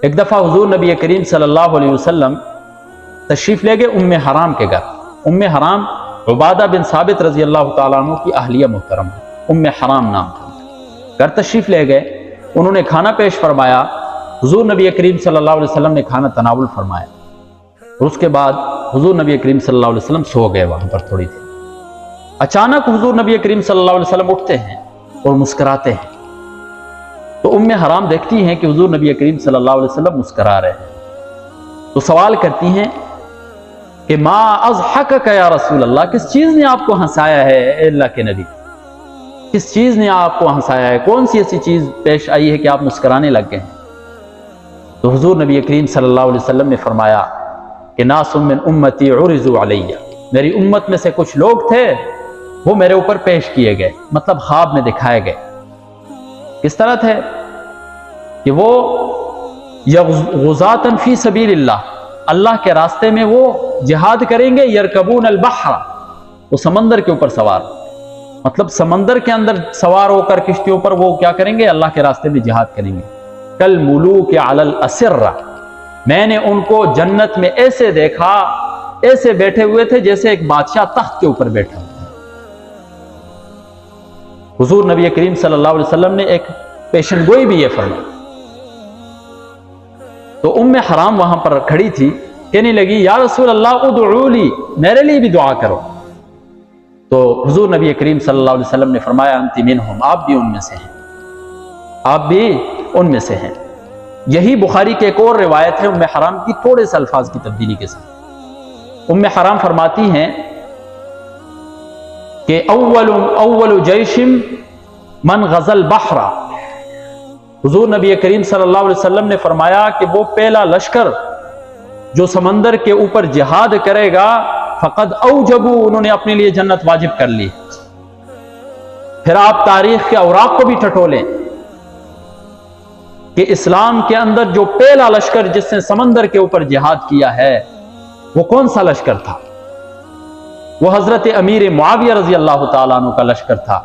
ایک دفعہ حضور نبی کریم صلی اللہ علیہ وسلم تشریف لے گئے ام حرام کے گھر۔ ام حرام عبادہ بن ثابت رضی اللہ تعالیٰ عنہ کی اہلیہ محترم، ام حرام نام تھا۔ گھر تشریف لے گئے، انہوں نے کھانا پیش فرمایا، حضور نبی کریم صلی اللہ علیہ وسلم نے کھانا تناول فرمایا، اور اس کے بعد حضور نبی کریم صلی اللہ علیہ وسلم سو گئے وہاں پر تھوڑی دیر۔ اچانک حضور نبی کریم صلی اللہ علیہ وسلم اٹھتے ہیں اور مسکراتے ہیں، تو ام حرام دیکھتی ہیں کہ حضور نبی کریم صلی اللہ علیہ وسلم مسکرا رہے ہیں، تو سوال کرتی ہیں کہ ما اضحکک یا رسول اللہ، کس چیز نے آپ کو ہنسایا ہے اے اللہ کے نبی، کس چیز نے آپ کو ہنسایا ہے، کون سی ایسی چیز پیش آئی ہے کہ آپ مسکرانے لگ گئے ہیں؟ تو حضور نبی کریم صلی اللہ علیہ وسلم نے فرمایا کہ ناس من امتی عرضوا علیہ، میری امت میں سے کچھ لوگ تھے وہ میرے اوپر پیش کیے گئے، مطلب خواب میں دکھائے گئے۔ کس طرح تھے کہ وہ غزاۃ فی سبیل اللہ، اللہ کے راستے میں وہ جہاد کریں گے، یرکبون البحر، وہ سمندر کے اوپر سوار، مطلب سمندر کے اندر سوار ہو کر کشتیوں پر وہ کیا کریں گے؟ اللہ کے راستے میں جہاد کریں گے۔ کل ملوک علی الاسرہ، میں نے ان کو جنت میں ایسے دیکھا، ایسے بیٹھے ہوئے تھے جیسے ایک بادشاہ تخت کے اوپر بیٹھا ہوا ہے۔ حضور نبی کریم صلی اللہ علیہ وسلم نے ایک پیشن گوئی بھی یہ فرمائی۔ تو ام حرام وہاں پر کھڑی تھی، کہنے لگی یا رسول اللہ ادعو لی، میرے لیے بھی دعا کرو۔ تو حضور نبی کریم صلی اللہ علیہ وسلم نے فرمایا انت منہم، آپ بھی ان میں سے ہیں، آپ بھی ان میں سے ہیں۔ یہی بخاری کے ایک اور روایت ہے ام حرام کی، تھوڑے سے الفاظ کی تبدیلی کے ساتھ۔ ام حرام فرماتی ہیں کہ اول جیش من غزا البحر، حضور نبی کریم صلی اللہ علیہ وسلم نے فرمایا کہ وہ پہلا لشکر جو سمندر کے اوپر جہاد کرے گا فقد اوجبوا، انہوں نے اپنے لیے جنت واجب کر لی۔ پھر آپ تاریخ کے اوراق کو بھی ٹٹولیں کہ اسلام کے اندر جو پہلا لشکر جس نے سمندر کے اوپر جہاد کیا ہے وہ کون سا لشکر تھا؟ وہ حضرت امیر معاویہ رضی اللہ تعالیٰ عنہ کا لشکر تھا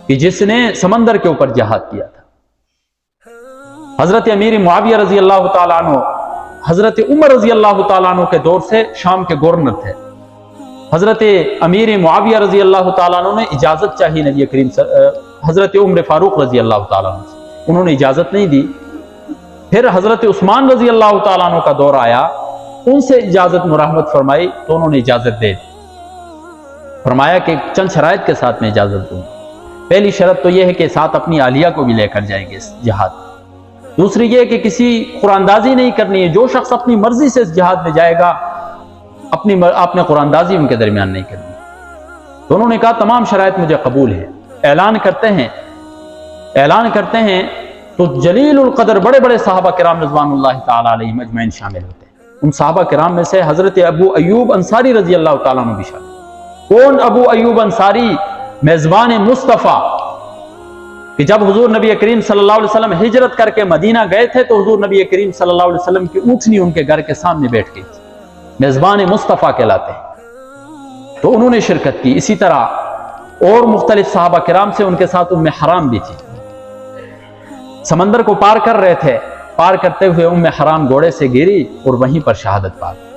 کہ جس نے سمندر کے اوپر جہاد کیا تھا۔ حضرت امیر معاویہ رضی اللہ تعالیٰ عنہ حضرت عمر رضی اللہ تعالیٰ عنہ کے دور سے شام کے گورنر تھے۔ حضرت امیر معاویہ رضی اللہ تعالیٰ عنہ نے اجازت چاہی نبی کریم حضرت عمر فاروق رضی اللہ تعالیٰ عنہ سے، انہوں نے اجازت نہیں دی۔ پھر حضرت عثمان رضی اللہ تعالیٰ عنہ کا دور آیا، ان سے اجازت مراحمت فرمائی تو انہوں نے اجازت دے دی، فرمایا کہ چند شرائط کے ساتھ میں اجازت دوں۔ پہلی شرط تو یہ ہے کہ ساتھ اپنی اہلیہ کو بھی لے کر جائیں گے اس جہاد۔ دوسری یہ کہ کسی قراندازی نہیں کرنی ہے، جو شخص اپنی مرضی سے اس جہاد میں جائے گا آپ نے قراندازی ان کے درمیان نہیں کرنی۔ تو انہوں نے کہا تمام شرائط مجھے قبول ہے۔ اعلان کرتے ہیں تو جلیل القدر بڑے بڑے صحابہ کرام رضوان اللہ تعالی علیہم اجمعین شامل ہوتے ہیں۔ ان صحابہ کرام میں سے حضرت ابو ایوب انصاری رضی اللہ تعالیٰ عنہ بھی شامل۔ کون ابو ایوب انصاری؟ میزبان مصطفیٰ، کہ جب حضور نبی کریم صلی اللہ علیہ وسلم ہجرت کر کے مدینہ گئے تھے تو حضور نبی کریم صلی اللہ علیہ وسلم کی اونٹنی ان کے گھر کے سامنے بیٹھ گئی تھی، میزبان مصطفیٰ کہلاتے ہیں، تو انہوں نے شرکت کی۔ اسی طرح اور مختلف صحابہ کرام سے ان کے ساتھ ام حرام بھی تھی۔ سمندر کو پار کر رہے تھے، پار کرتے ہوئے ام حرام گھوڑے سے گری اور وہیں پر شہادت پا گئی۔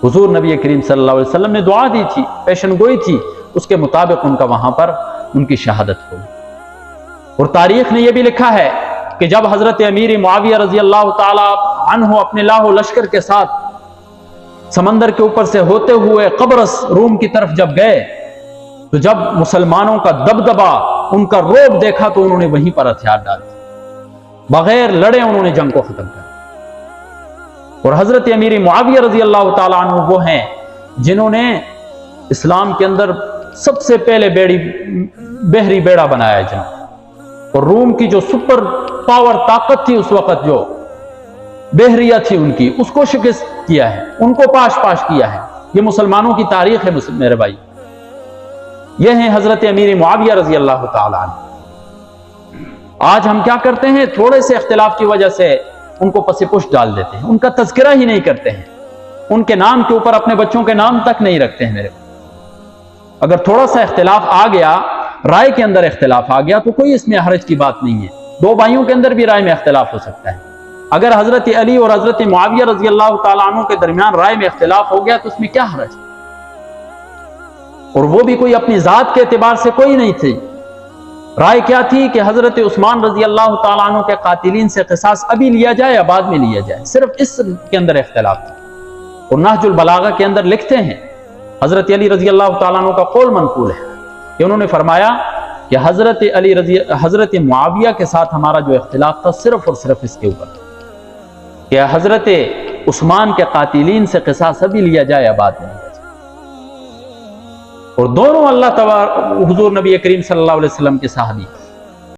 حضور نبی کریم صلی اللہ علیہ وسلم نے دعا دی تھی، پیشن گوئی تھی، اس کے مطابق ان کا وہاں پر ان کی شہادت ہو۔ اور تاریخ نے یہ بھی لکھا ہے کہ جب حضرت امیر معاویہ رضی اللہ تعالی عنہ اپنے لاہو لشکر کے ساتھ سمندر کے اوپر سے ہوتے ہوئے قبرص روم کی طرف جب گئے تو جب مسلمانوں کا دبدبا، ان کا روب دیکھا تو انہوں نے وہیں پر ہتھیار ڈال دیے، بغیر لڑے انہوں نے جنگ کو ختم کر دیا۔ اور حضرت امیر معاویہ رضی اللہ تعالیٰ عنہ وہ ہیں جنہوں نے اسلام کے اندر سب سے پہلے بحری بیڑا بنایا جنہوں، اور روم کی جو سپر پاور طاقت تھی اس وقت، جو بحریہ تھی ان کی، اس کو شکست کیا ہے، ان کو پاش کیا ہے۔ یہ مسلمانوں کی تاریخ ہے میرے بھائی۔ یہ ہیں حضرت امیر معاویہ رضی اللہ تعالیٰ عنہ۔ آج ہم کیا کرتے ہیں؟ تھوڑے سے اختلاف کی وجہ سے ان کو پس پشت ڈال دیتے ہیں، ان کا تذکرہ ہی نہیں کرتے ہیں، ان کے نام کے اوپر اپنے بچوں کے نام تک نہیں رکھتے ہیں۔ میرے اگر تھوڑا سا اختلاف آ گیا، رائے کے اندر اختلاف آ گیا تو کوئی اس میں حرج کی بات نہیں ہے، دو بھائیوں کے اندر بھی رائے میں اختلاف ہو سکتا ہے، اگر حضرت علی اور حضرت معاویہ رضی اللہ تعالیٰ عنہ کے درمیان رائے میں اختلاف ہو گیا تو اس میں کیا حرج؟ اور وہ بھی کوئی اپنی ذات کے اعتبار سے کوئی نہیں تھی. رائے کیا تھی کہ حضرت عثمان رضی اللہ تعالیٰ عنہ کے قاتلین سے قصاص ابھی لیا جائے یا بعد میں لیا جائے، صرف اس کے اندر اختلاف تھا. اور نہج البلاغہ کے اندر لکھتے ہیں حضرت علی رضی اللہ تعالیٰ عنہ کا قول منقول ہے کہ انہوں نے فرمایا کہ حضرت معاویہ کے ساتھ ہمارا جو اختلاف تھا صرف اور صرف اس کے اوپر کہ حضرت عثمان کے قاتلین سے قصاص ابھی لیا جائے یا بعد میں لیا جائے. اور دونوں اللہ تعالی حضور نبی کریم صلی اللہ علیہ وسلم کے صحابی